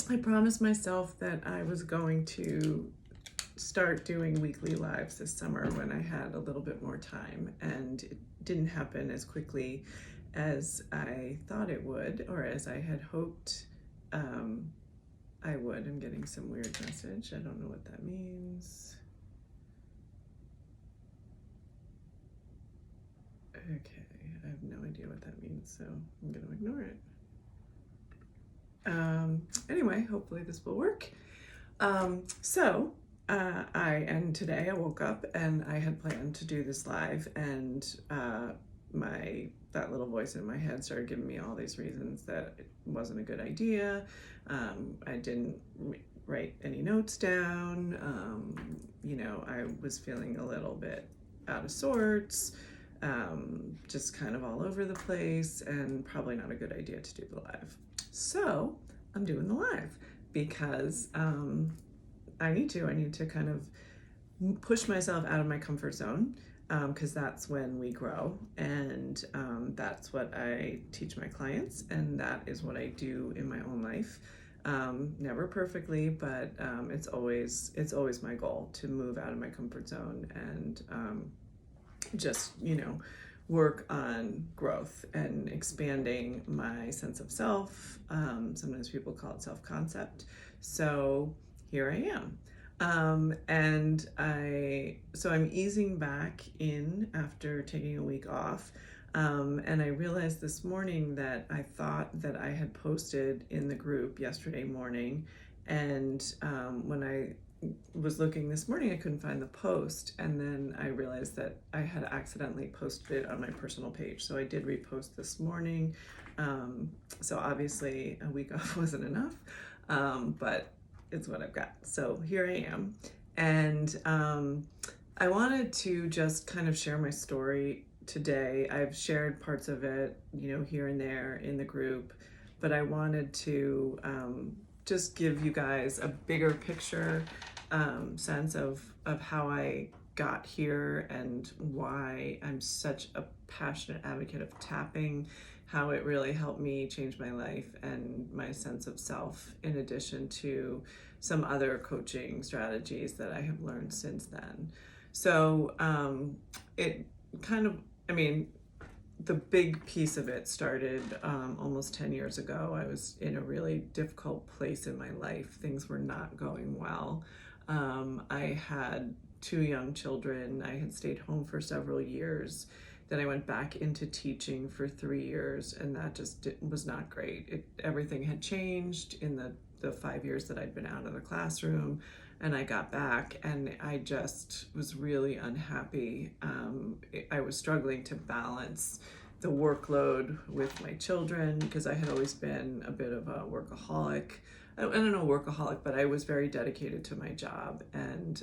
I promised myself that I was going to start doing weekly lives this summer when I had a little bit more time, and it didn't happen as quickly as I thought it would, or as I had hoped I would. I'm getting some weird message. I don't know what that means. Okay, I have no idea what that means, so I'm going to ignore it. Anyway, hopefully this will work. Today I woke up and I had planned to do this live, and that little voice in my head started giving me all these reasons that it wasn't a good idea. I didn't write any notes down. I was feeling a little bit out of sorts, just kind of all over the place, and probably not a good idea to do the live. So I'm doing the live because I need to kind of push myself out of my comfort zone, because that's when we grow, and that's what I teach my clients, and that is what I do in my own life. Never perfectly, but it's always my goal to move out of my comfort zone and just work on growth and expanding my sense of self. Sometimes people call it self-concept. So here I am. So I'm easing back in after taking a week off. And I realized this morning that I thought that I had posted in the group yesterday morning. And when I was looking this morning, I couldn't find the post. And then I realized that I had accidentally posted it on my personal page. So I did repost this morning. So obviously a week off wasn't enough, but it's what I've got. So here I am. And I wanted to just kind of share my story today. I've shared parts of it, here and there in the group, but I wanted to just give you guys a bigger picture sense of how I got here and why I'm such a passionate advocate of tapping, how it really helped me change my life and my sense of self, in addition to some other coaching strategies that I have learned since then. So the big piece of it started almost 10 years ago. I was in a really difficult place in my life. Things were not going well. I had 2 young children. I had stayed home for several years. Then I went back into teaching for 3 years, and that just was not great. Everything had changed in the 5 years that I'd been out of the classroom, and I got back, and I just was really unhappy. I was struggling to balance the workload with my children, because I had always been a bit of a workaholic. I don't know workaholic, but I was very dedicated to my job, and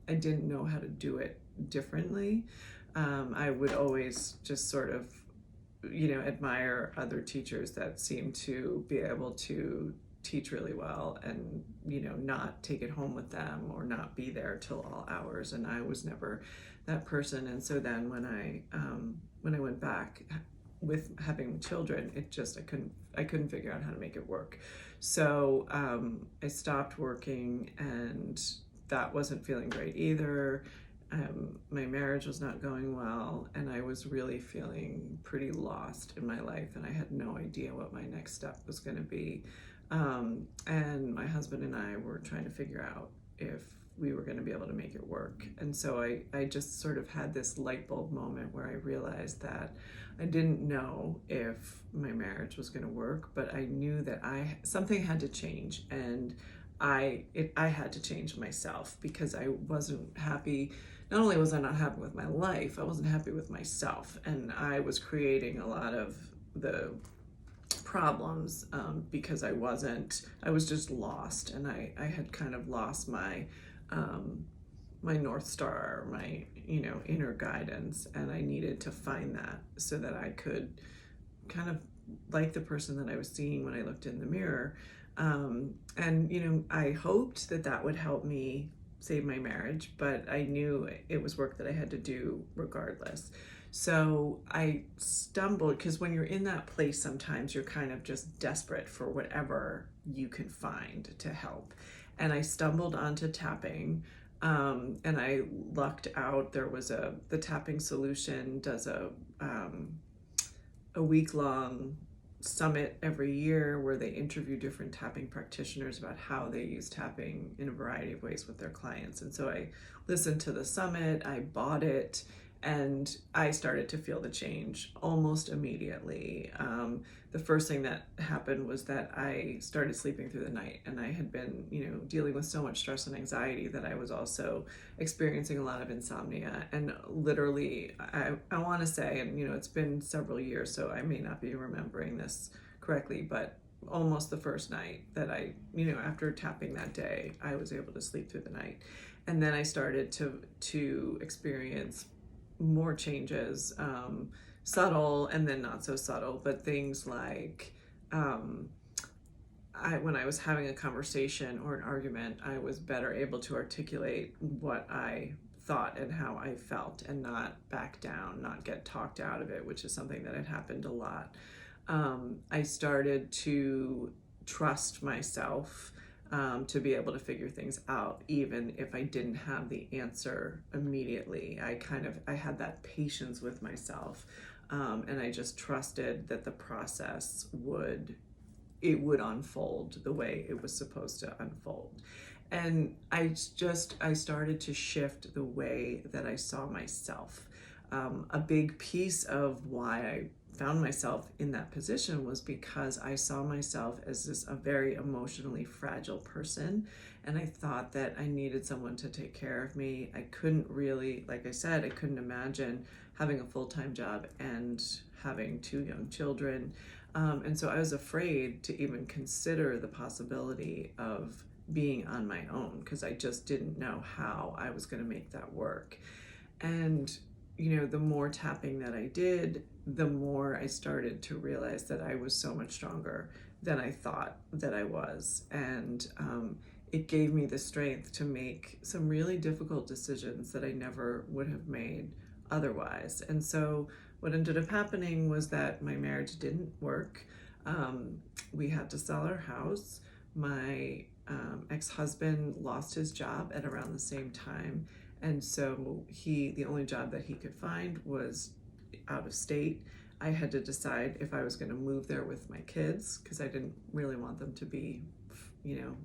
I didn't know how to do it differently. I would always just sort of, admire other teachers that seemed to be able to teach really well and, not take it home with them or not be there till all hours. And I was never that person. And so then when I went back with having children, I couldn't figure out how to make it work. So I stopped working, and that wasn't feeling great either. My marriage was not going well, and I was really feeling pretty lost in my life, and I had no idea what my next step was going to be. And my husband and I were trying to figure out if we were going to be able to make it work. And so I just sort of had this light bulb moment where I realized that I didn't know if my marriage was going to work, but I knew that something had to change, and I had to change myself, because I wasn't happy. Not only was I not happy with my life, I wasn't happy with myself, and I was creating a lot of the problems because I was just lost, and I had kind of lost my North Star, my inner guidance, and I needed to find that so that I could kind of like the person that I was seeing when I looked in the mirror. I hoped that would help me save my marriage, but I knew it was work that I had to do regardless. So I stumbled, because when you're in that place, sometimes you're kind of just desperate for whatever you can find to help. And I stumbled onto tapping, and I lucked out. There was the Tapping Solution does a week-long summit every year where they interview different tapping practitioners about how they use tapping in a variety of ways with their clients. And so I listened to the summit, I bought it, and I started to feel the change almost immediately. The first thing that happened was that I started sleeping through the night, and I had been, dealing with so much stress and anxiety that I was also experiencing a lot of insomnia. And literally, I want to say, and it's been several years, so I may not be remembering this correctly, but almost the first night that I, after tapping that day, I was able to sleep through the night. And then I started to experience more changes, subtle and then not so subtle, but things like when I was having a conversation or an argument, I was better able to articulate what I thought and how I felt and not back down, not get talked out of it, which is something that had happened a lot. I started to trust myself to be able to figure things out, even if I didn't have the answer immediately. I had that patience with myself, and I just trusted that the process would unfold the way it was supposed to unfold. And I started to shift the way that I saw myself. A big piece of why I found myself in that position was because I saw myself as a very emotionally fragile person, and I thought that I needed someone to take care of me. I couldn't really, like I said, I couldn't imagine having a full-time job and having 2 young children, and so I was afraid to even consider the possibility of being on my own, because I just didn't know how I was going to make that work. And the more tapping that I did, the more I started to realize that I was so much stronger than I thought that I was. And it gave me the strength to make some really difficult decisions that I never would have made otherwise. And so what ended up happening was that my marriage didn't work. We had to sell our house. My ex-husband lost his job at around the same time. And so the only job that he could find was out of state. I had to decide if I was going to move there with my kids, because I didn't really want them to be,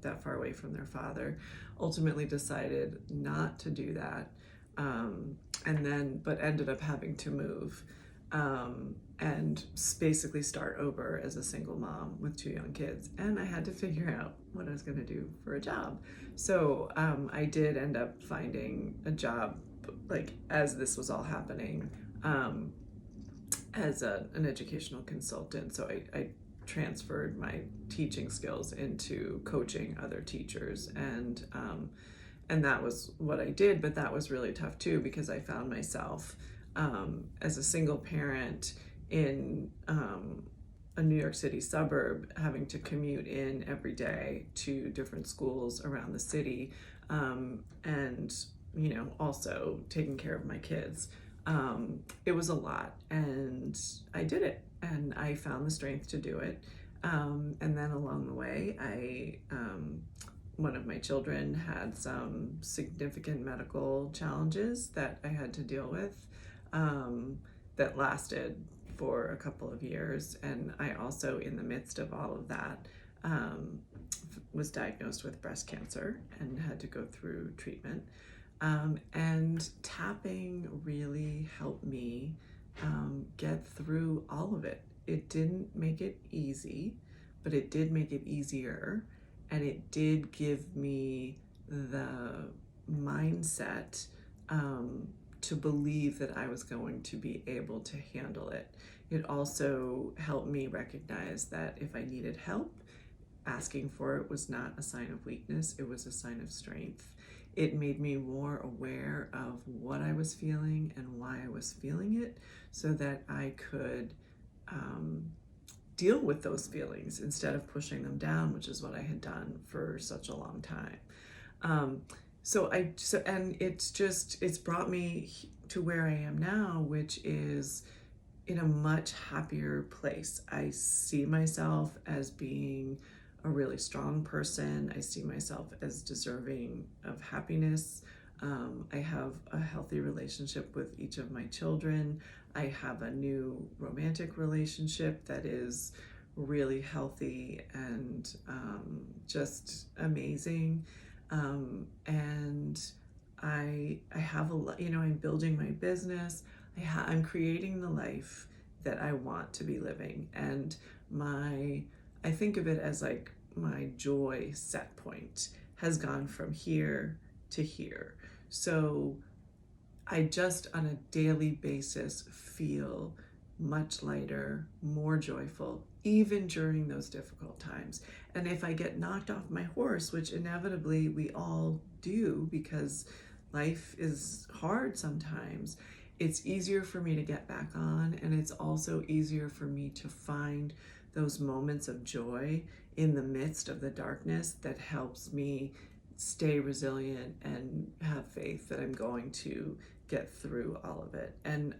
that far away from their father. Ultimately decided not to do that. But ended up having to move, and basically start over as a single mom with 2 young kids. And I had to figure out what I was going to do for a job. So I did end up finding a job, like as this was all happening, as an educational consultant. So I transferred my teaching skills into coaching other teachers, and that was what I did. But that was really tough too, because I found myself as a single parent in a New York City suburb, having to commute in every day to different schools around the city, and also taking care of my kids. It was a lot, and I did it, and I found the strength to do it. And then along the way, one of my children had some significant medical challenges that I had to deal with, that lasted for a couple of years. And I also, in the midst of all of that, was diagnosed with breast cancer and had to go through treatment. And tapping really helped me get through all of it. It didn't make it easy, but it did make it easier. And it did give me the mindset to believe that I was going to be able to handle it. It also helped me recognize that if I needed help, asking for it was not a sign of weakness, it was a sign of strength. It made me more aware of what I was feeling and why I was feeling it, so that I could deal with those feelings instead of pushing them down, which is what I had done for such a long time. And it's brought me to where I am now, which is in a much happier place. I see myself as being a really strong person. I see myself as deserving of happiness. I have a healthy relationship with each of my children. I have a new romantic relationship that is really healthy and just amazing. And I have a lot, I'm building my business. I'm creating the life that I want to be living. And I think of it as like my joy set point has gone from here to here. So I just on a daily basis feel much lighter, more joyful, even during those difficult times. And if I get knocked off my horse, which inevitably we all do because life is hard sometimes, it's easier for me to get back on, and it's also easier for me to find those moments of joy in the midst of the darkness that helps me stay resilient and have faith that I'm going to get through all of it. And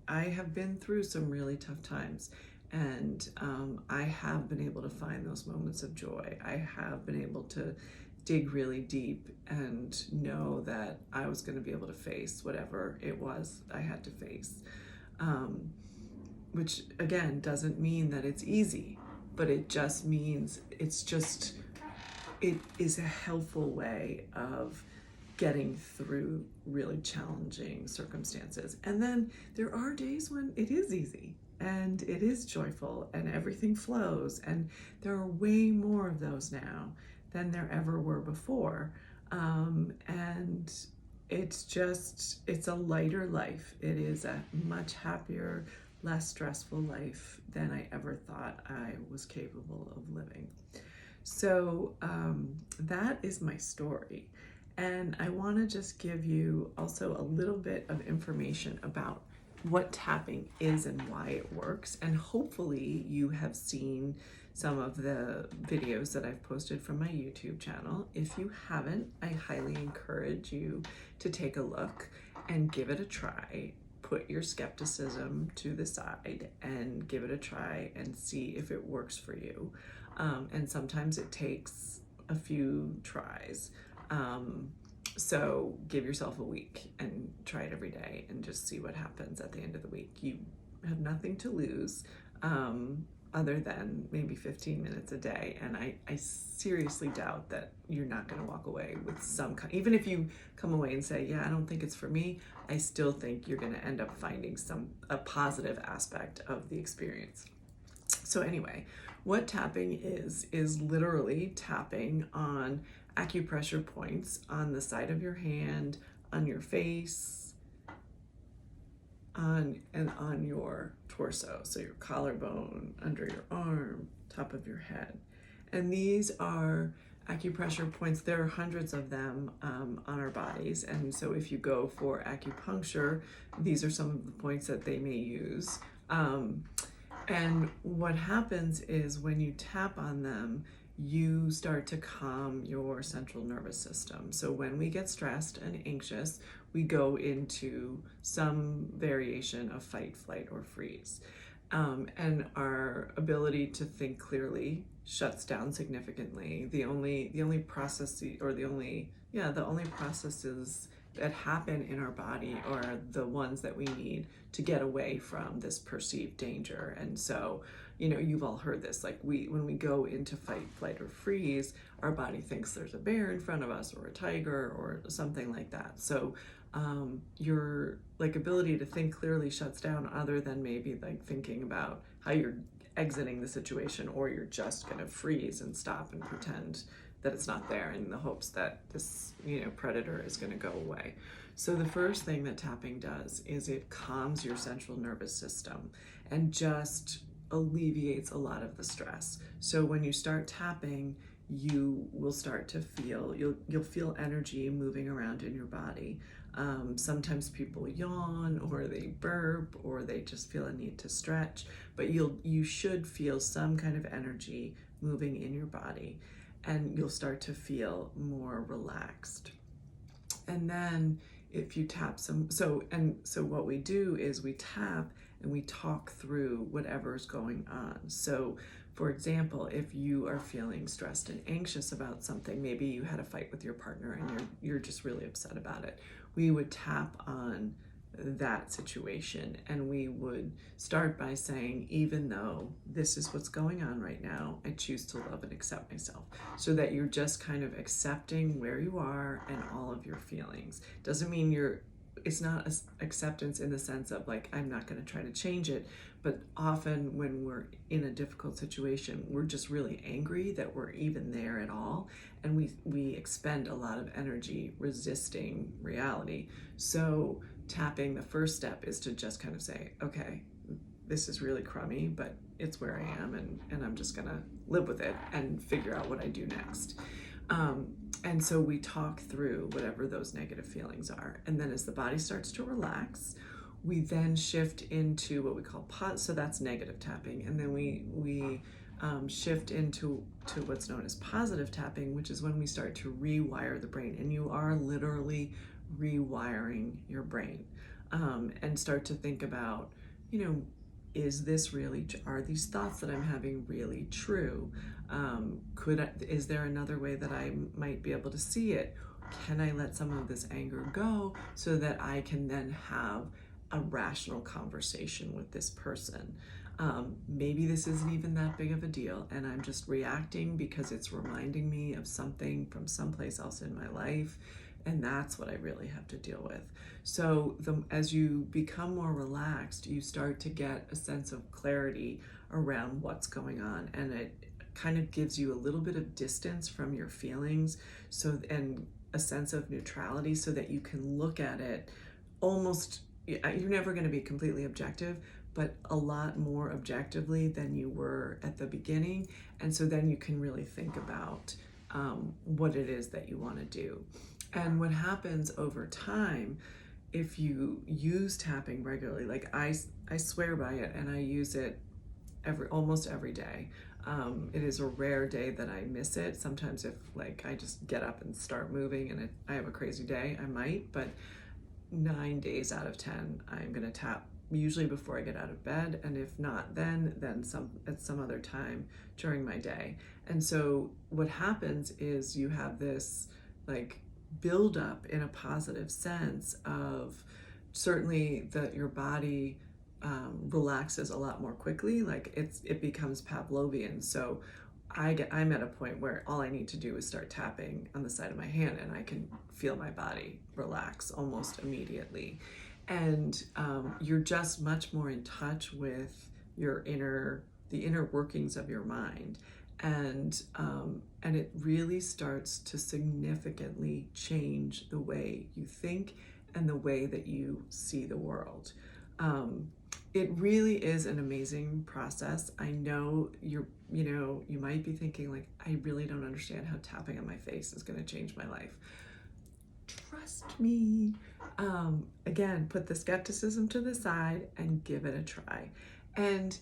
I have been through some really tough times, and I have been able to find those moments of joy. I have been able to dig really deep and know that I was going to be able to face whatever it was I had to face. Which again doesn't mean that it's easy, but it just means it is a helpful way of getting through really challenging circumstances. And then there are days when it is easy and it is joyful and everything flows, and there are way more of those now than there ever were before. And it's a lighter life. It is a much happier, less stressful life than I ever thought I was capable of living. So that is my story. And I want to just give you also a little bit of information about what tapping is and why it works. And hopefully you have seen some of the videos that I've posted from my YouTube channel. If you haven't, I highly encourage you to take a look and give it a try. Put your skepticism to the side and give it a try and see if it works for you. And sometimes it takes a few tries. So give yourself a week and try it every day and just see what happens at the end of the week. You have nothing to lose other than maybe 15 minutes a day. And I seriously doubt that you're not going to walk away with some kind, even if you come away and say, yeah, I don't think it's for me, I still think you're going to end up finding a positive aspect of the experience. So anyway, what tapping is literally tapping on acupressure points on the side of your hand, on your face, on your torso, so your collarbone, under your arm, top of your head. And these are acupressure points. There are hundreds of them on our bodies, and so if you go for acupuncture, these are some of the points that they may use. And what happens is when you tap on them, you start to calm your central nervous system. So when we get stressed and anxious, we go into some variation of fight, flight, or freeze. And our ability to think clearly shuts down significantly. The only processes that happen in our body are the ones that we need to get away from this perceived danger. And so, you've all heard this, like when we go into fight, flight, or freeze, our body thinks there's a bear in front of us or a tiger or something like that. So your ability to think clearly shuts down, other than maybe thinking about how you're exiting the situation, or you're just going to freeze and stop and pretend that it's not there in the hopes that this predator is going to go away. So the first thing that tapping does is it calms your central nervous system and just alleviates a lot of the stress. So when you start tapping, you will start to feel, you'll feel energy moving around in your body. Sometimes people yawn, or they burp, or they just feel a need to stretch, but you should feel some kind of energy moving in your body, and you'll start to feel more relaxed. And then if you tap so what we do is we tap and we talk through whatever's going on. So For example, if you are feeling stressed and anxious about something, maybe you had a fight with your partner and you're just really upset about it, we would tap on that situation, and we would start by saying, even though this is what's going on right now, I choose to love and accept myself. So that you're just kind of accepting where you are and all of your feelings. Doesn't mean it's not acceptance in the sense of like, I'm not going to try to change it, but often when we're in a difficult situation, we're just really angry that we're even there at all, and we expend a lot of energy resisting reality. So tapping, the first step is to just kind of say, okay, this is really crummy, but it's where I am, and I'm just gonna live with it and figure out what I do next. And so we talk through whatever those negative feelings are. And then as the body starts to relax, we then shift into what we call so that's negative tapping. And then we shift into what's known as positive tapping, which is when we start to rewire the brain. And you are literally rewiring your brain, and start to think about, is this really, are these thoughts that I'm having really true? Is there another way that I might be able to see it? Can I let some of this anger go so that I can then have a rational conversation with this person? Maybe this isn't even that big of a deal, and I'm just reacting because it's reminding me of something from someplace else in my life, and that's what I really have to deal with. So as you become more relaxed, you start to get a sense of clarity around what's going on, and it kind of gives you a little bit of distance from your feelings, and a sense of neutrality, so that you can look at it almost, you're never going to be completely objective, but a lot more objectively than you were at the beginning. And so then you can really think about what it is that you want to do. And what happens over time, if you use tapping regularly, like I swear by it, and I use it almost every day. It is a rare day that I miss it. Sometimes if I just get up and start moving and I have a crazy day, I might, but 9 days out of 10, I'm gonna tap, usually before I get out of bed, and if not then at some other time during my day. And so what happens is you have this build up in a positive sense of, certainly, that your body relaxes a lot more quickly. It becomes Pavlovian. So I'm at a point where all I need to do is start tapping on the side of my hand, and I can feel my body relax almost immediately. And you're just much more in touch with the inner workings of your mind. And it really starts to significantly change the way you think and the way that you see the world. It really is an amazing process. I know you might be thinking I really don't understand how tapping on my face is going to change my life. Trust me. Again, put the skepticism to the side and give it a try. And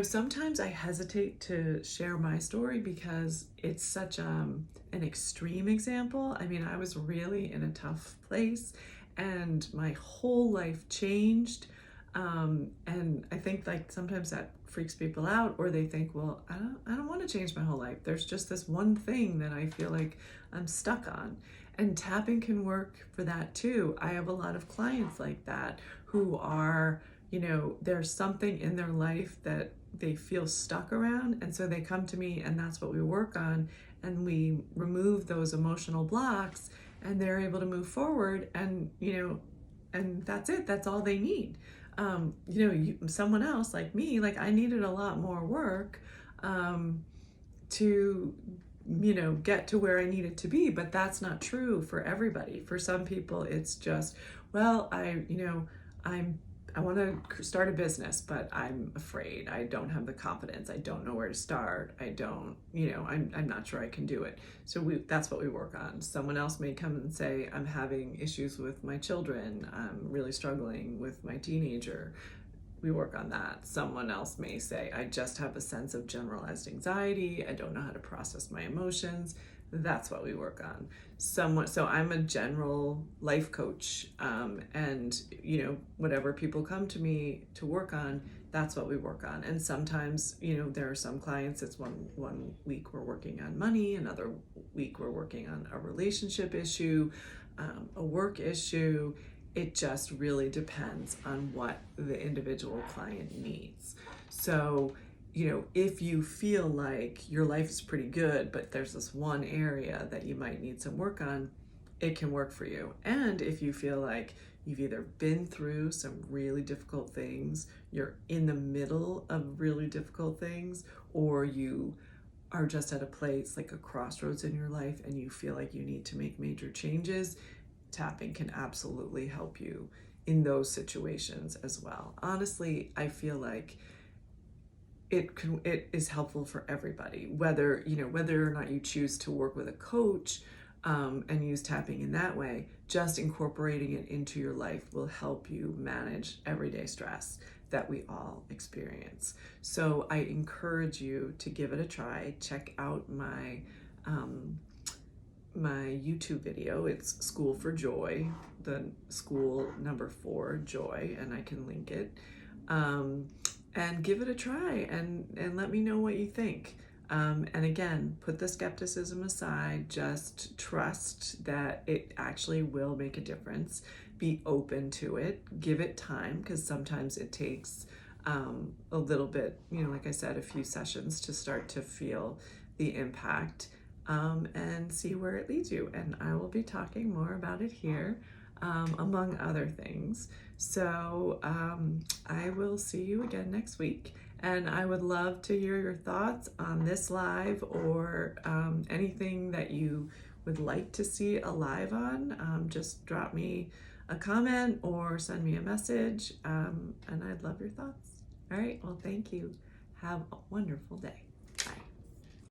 sometimes I hesitate to share my story because it's such an extreme example. I mean, I was really in a tough place and my whole life changed. And I think sometimes that freaks people out, or they think, well, I don't want to change my whole life. There's just this one thing that I feel like I'm stuck on. And tapping can work for that too. I have a lot of clients like that who are, there's something in their life that they feel stuck around. And so they come to me, and that's what we work on. And we remove those emotional blocks, and they're able to move forward. And, and that's it. That's all they need. Someone else like me, I needed a lot more work to get to where I needed to be, but that's not true for everybody. For some people, it's just, well, I want to start a business, but I'm afraid. I don't have the confidence. I don't know where to start. I'm not sure I can do it. So that's what we work on. Someone else may come and say, I'm having issues with my children. I'm really struggling with my teenager. We work on that. Someone else may say, I just have a sense of generalized anxiety. I don't know how to process my emotions. That's what we work on. So I'm a general life coach, and whatever people come to me to work on that's what we work on. And sometimes, there are some clients, it's one week we're working on money, another week we're working on a relationship issue, a work issue. It just really depends on what the individual client needs. So, if you feel like your life is pretty good, but there's this one area that you might need some work on, it can work for you. And if you feel like you've either been through some really difficult things, you're in the middle of really difficult things, or you are just at a place like a crossroads in your life and you feel like you need to make major changes, tapping can absolutely help you in those situations as well. Honestly, I feel like it is helpful for everybody, whether or not you choose to work with a coach and use tapping in that way. Just incorporating it into your life will help you manage everyday stress that we all experience. So I encourage you to give it a try. Check out my YouTube video. It's School for Joy, the school number 4 joy, and I can link it. And give it a try and let me know what you think. And again, put the skepticism aside, just trust that it actually will make a difference. Be open to it, give it time, because sometimes it takes a little bit, like I said, a few sessions to start to feel the impact, and see where it leads you. And I will be talking more about it here, among other things. So I will see you again next week. And I would love to hear your thoughts on this live, or anything that you would like to see a live on. Just drop me a comment or send me a message, and I'd love your thoughts. All right, well, thank you. Have a wonderful day.